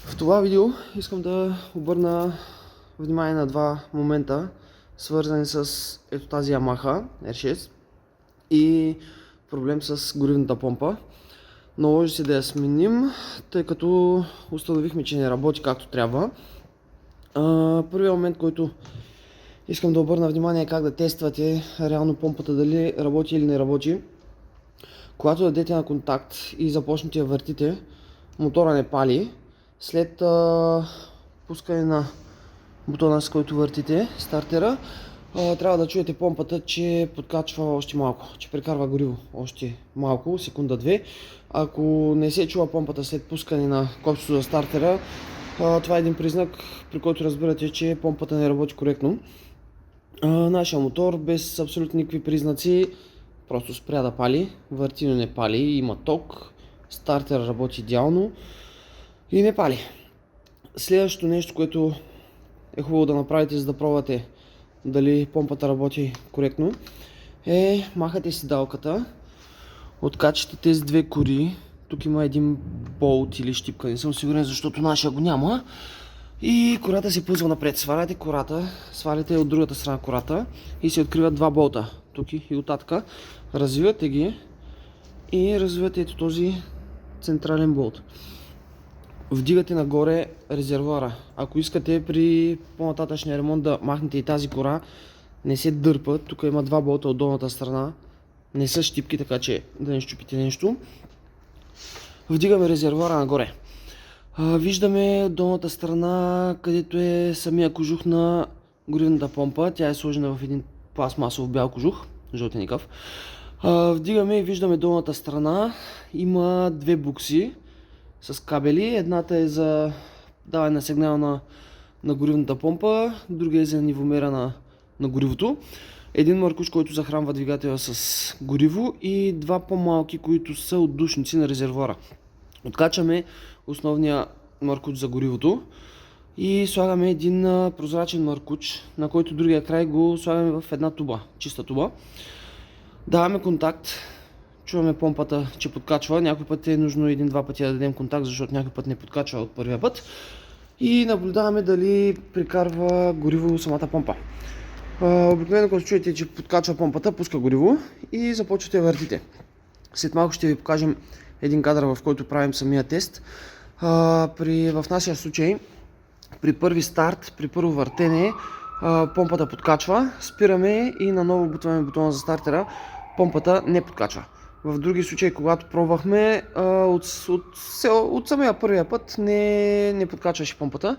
В това видео искам да обърна внимание на два момента, свързани с ето тази Yamaha R6 и проблем с горивната помпа. Наложи се да я сменим, тъй като установихме, че не работи както трябва. Първият момент, който искам да обърна внимание е как да тествате реално помпата, дали работи или не работи. Когато дадете на контакт и започнете да въртите, мотора не пали. След пускане на бутона, с който въртите стартера, трябва да чуете помпата, че подкачва още малко, че прекарва гориво още малко, секунда-две. Ако не се чува помпата след пускане на копчето за стартера, това е един признак, при който разбирате, че помпата не работи коректно. Нашия мотор без абсолютно никакви признаци просто спря да пали, върти, но не пали, има ток, стартер работи идеално и не пали. Следващото нещо, което е хубаво да направите, за да пробвате дали помпата работи коректно, е махате седалката, откачате тези две кори. Тук има един болт или щипка, не съм сигурен, защото нашия го няма. И кората се пъзва напред. Сваляте кората, сваляте от другата страна кората и се откриват два болта, тук и оттатък. Развивате ги и развивате ето този централен болт. Вдигате нагоре резервуара. Ако искате при по-нататъчния ремонт да махнете и тази кора, не се дърпа. Тук има два болта от долната страна. Не са щипки, така че да не щупите нещо. Вдигаме резервуара нагоре. Виждаме долната страна, където е самия кожух на горивната помпа. Тя е сложена в един пластмасов бял кожух, жълтеникъв. Вдигаме и виждаме долната страна. Има две букси с кабели. Едната е за даване на сигнал на горивната помпа, другия е за нивомера на горивото. Един маркуч, който захранва двигателя с гориво и два по-малки, които са отдушници на резервуара. Откачаме основния маркуч за горивото и слагаме един прозрачен маркуч, на който другия край го слагаме в една туба, чиста туба. Даваме контакт. Чуваме помпата, че подкачва. Някой път е нужно един-два пъти да дадем контакт, защото някой път не подкачва от първия път. И наблюдаваме дали прикарва гориво самата помпа. Обикновено, когато чуете, че подкачва помпата, пуска гориво и започвате да въртите. След малко ще ви покажем един кадър, в който правим самия тест. В нашия случай, при първи старт, при първо въртене, помпата подкачва, спираме и наново бутваме бутона за стартера, помпата не подкачва. В други случаи, когато пробвахме, от самия първия път не подкачваше помпата.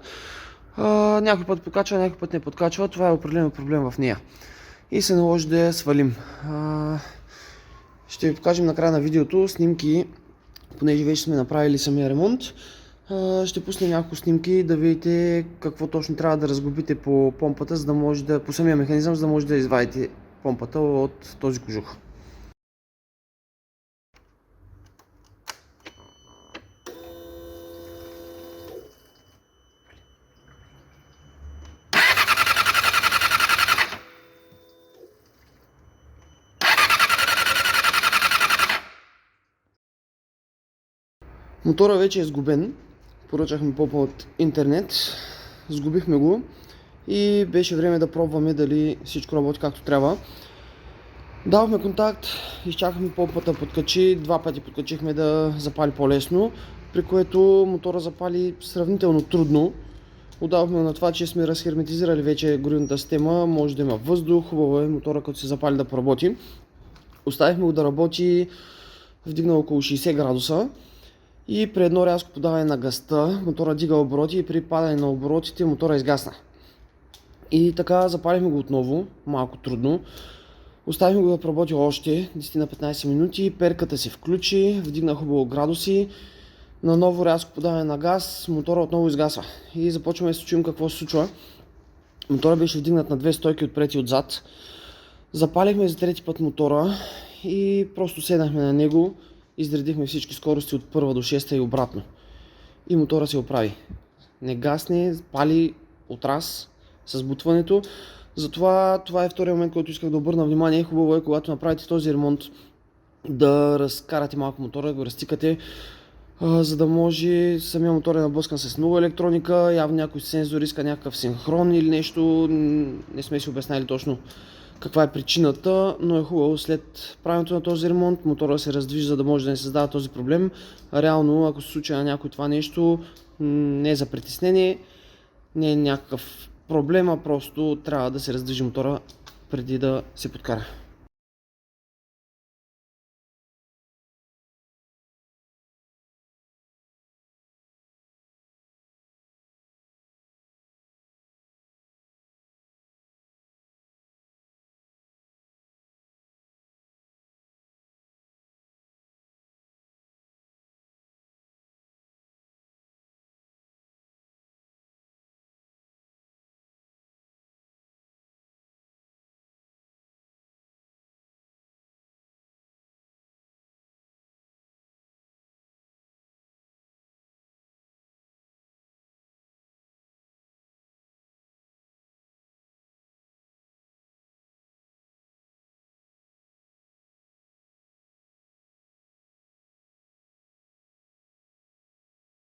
Някой път подкачва, някой път не подкачва. Това е определено проблем в нея. И се наложи да я свалим. Ще ви покажем накрая на видеото снимки, понеже вече сме направили самия ремонт. Ще пуснем няколко снимки да видите какво точно трябва да разглобите по помпата, за да може по самия механизъм, за да може да извадите помпата от този кожух. Мотора вече е сгубен. Поръчахме помпа от интернет. Сгубихме го и беше време да пробваме дали всичко работи както трябва. Давахме контакт, изчакахме помпата подкачи, два пъти подкачихме да запали по-лесно, при което мотора запали сравнително трудно. Отдавахме на това, че сме разхерметизирали вече горивната система, може да има въздух, хубаво е мотора като се запали да поработи. Оставихме го да работи, вдигна около 60 градуса. И при едно рязко подаване на газта, мотора дига обороти и при падане на оборотите мотора изгасна. И така запалихме го отново, малко трудно. Оставихме го да проработи още 10 на 15 минути, перката се включи, вдигна хубаво градуси. Наново рязко подаване на газ, мотора отново изгасва. И започваме да се чуем какво се случва. Мотора беше вдигнат на две стойки отпред и отзад. Запалихме за трети път мотора и просто седнахме на него. Изредихме всички скорости от 1 до 6 и обратно. И мотора се оправи. Не гасне, пали отраз с бутването. Затова това е втория момент, който исках да обърна внимание. Хубаво е, когато направите този ремонт, да разкарате малко мотора, да го разтикате. за да може самия мотор е наблъскан с много електроника, явно някой сензор иска някакъв синхрон или нещо, не сме си обяснали точно каква е причината, но е хубаво след правенето на този ремонт мотора се раздвижи, за да може да не създава този проблем. Реално, ако се случи на някой това нещо, не е за притеснение, не е някакъв проблем, а просто трябва да се раздвижи мотора преди да се подкара.